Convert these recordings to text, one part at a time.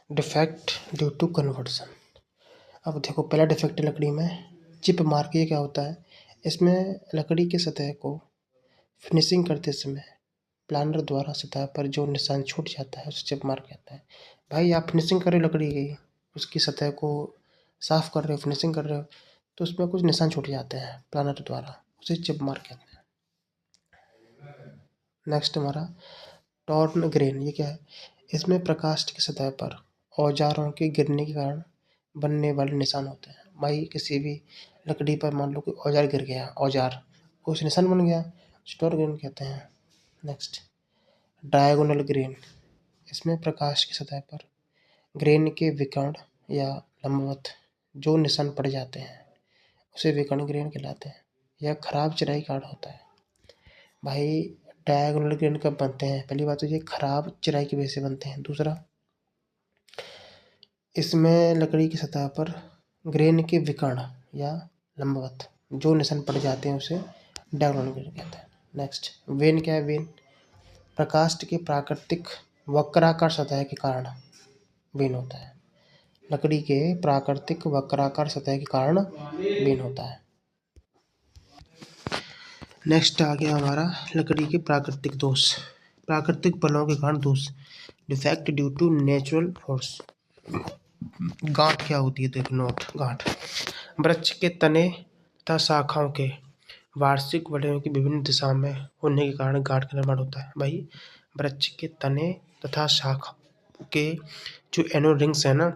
Defect due to conversion. अब देखो पहला डिफेक्ट है लकड़ी में चिप मार्क। ये क्या होता है, इसमें लकड़ी की सतह को फिनिशिंग करते समय प्लानर द्वारा सतह पर जो निशान छूट जाता है उसे चिप मार्क कहता है। भाई आप फिनिशिंग कर रहे हो लकड़ी की, उसकी सतह को साफ कर रहे हो, फिनिशिंग कर रहे हो, तो उसमें कुछ निशान छूट जाते हैं प्लानर द्वारा, उसे चिप मार्क कहते हैं। नेक्स्ट हमारा टॉर्न ग्रेन। ये क्या है, इसमें प्रकाश की सतह पर औजारों के गिरने के कारण बनने वाले निशान होते हैं। भाई किसी भी लकड़ी पर मान लो कोई औजार गिर गया, औजार उस निशान बन गया, टॉर्न ग्रेन कहते हैं। Next diagonal grain. इसमें प्रकाश की सतह पर ग्रेन के विकर्ण या लंबवत जो निशान पड़ जाते हैं उसे विकर्ण ग्रेन कहलाते हैं। यह खराब चिराई कार्ड होता है। भाई डायगोनल ग्रेन कब बनते हैं, पहली बात तो ये खराब चिराई की वजह से बनते हैं। दूसरा, इसमें लकड़ी की सतह पर ग्रेन के विकर्ण या लंबवत जो निशान पड़ जाते हैं उसे डायगोनल ग्रेन कहते हैं। नेक्स्ट वेन क्या है, वेन प्रकाश के प्राकृतिक वक्राकार सतह के कारण वेन होता है। लकड़ी के प्राकृतिक वक्राकार सतह के कारण वेन होता है। नेक्स्ट आ गया हमारा लकड़ी के प्राकृतिक दोष। प्राकृतिक बलों के कारण दोष, defect due to natural force. गांठ क्या होती है, देखो नोट गांठ वृक्ष के तने तथा शाखाओं के वार्षिक वलयों की विभिन्न दिशा में होने के कारण गांठ का निर्माण होता है। भाई वृक्ष के तने तथा शाखा के जो एनोड रिंग्स है ना,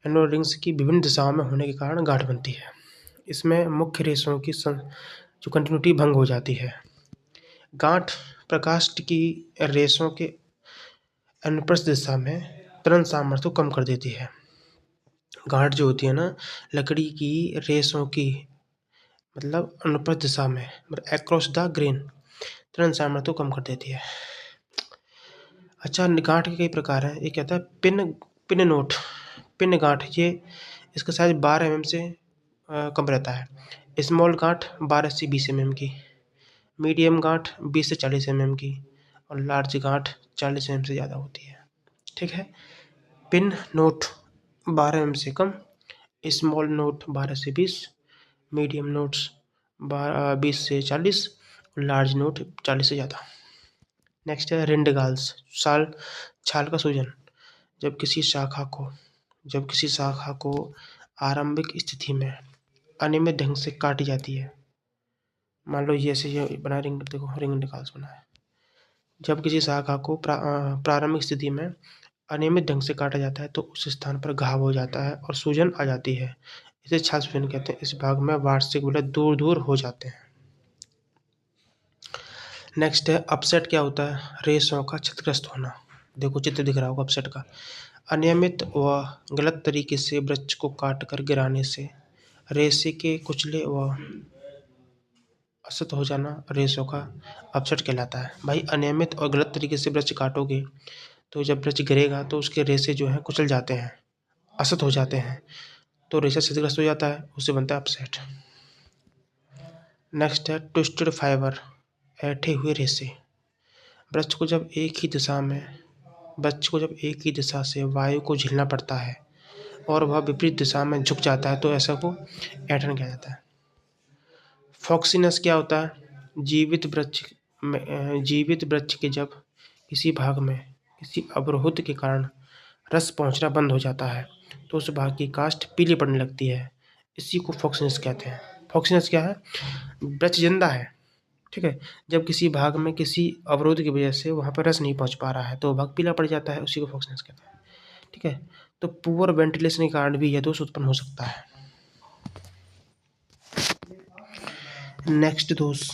एनोड रिंग्स की विभिन्न दिशाओं में होने के कारण गांठ बनती है। इसमें मुख्य रेशों की जो कंटिन्यूटी भंग हो जाती है। गांठ प्रकाश की रेशों के अनुप्रस्थ दिशा में त्वरण सामर्थ्य को कम कर देती है। गांठ जो होती है ना लकड़ी की रेशों की, मतलब अनुप्रस्थ दिशा में, मतलब अक्रॉस द ग्रेन, त्वरण सामर्थ्य को कम कर देती है। अच्छा, गांठ के कई प्रकार हैं। ये कहता है पिन नोट, पिन गांठ, ये इसका साइज 12 mm से कम रहता है। स्मॉल गांठ 12 से 20 mm की, मीडियम गांठ 20 से 40 mm की, और लार्ज गांठ 40 mm से ज़्यादा होती है। ठीक है, पिन नोट 12 mm से कम, स्मॉल नोट 12 से 20, मीडियम नोट्स 20 से 40, और लार्ज नोट 40 से ज़्यादा। नेक्स्ट है रिंडगाल्स, छाल का सूजन। जब किसी शाखा को आरंभिक स्थिति में अनियमित ढंग से काटी जाती है, मान लो जैसे ये बना रिंग, देखो रिंडगाल्स बना है। जब किसी शाखा को प्रारंभिक स्थिति में अनियमित ढंग से काटा जाता है तो उस स्थान पर घाव हो जाता है और सूजन आ जाती है, इसे छाल सूजन कहते हैं। इस भाग में वार्षिक वलय दूर दूर हो जाते हैं। नेक्स्ट है अपसेट। क्या होता है, रेशों का क्षतिग्रस्त होना। देखो चित्र दिख रहा होगा अपसेट का। अनियमित व गलत तरीके से वृक्ष को काट कर गिराने से रेशे के कुचले व असत हो जाना रेशों का अपसेट कहलाता है। भाई अनियमित और गलत तरीके से वृक्ष काटोगे तो जब वृक्ष गिरेगा तो उसके रेशे जो हैं कुचल जाते हैं, असत हो जाते हैं, तो रेशा क्षतिग्रस्त हो जाता है, उससे बनता है अपसेट। नेक्स्ट है ट्विस्टेड फाइबर, ऐंठे हुए रेशे। वृक्ष को जब एक ही दिशा से वायु को झेलना पड़ता है और वह विपरीत दिशा में झुक जाता है तो ऐसा को ऐंठन कहा जाता है। फॉक्सीनेस क्या होता है, जीवित वृक्ष के जब किसी भाग में किसी अवरोध के कारण रस पहुंचना बंद हो जाता है तो उस भाग की काष्ठ पीली पड़ने लगती है, इसी को फॉक्सीनेस कहते हैं। फॉक्सीनेस क्या है, वृक्ष जिंदा है, ठीक है, जब किसी भाग में किसी अवरोध की वजह से वहाँ पर रस नहीं पहुँच पा रहा है तो भाग पीला पड़ जाता है, उसी को फॉक्सीनेस कहते हैं। ठीक है, तो पुअर वेंटिलेशन के कारण भी यह दोष उत्पन्न हो सकता है। नेक्स्ट दोष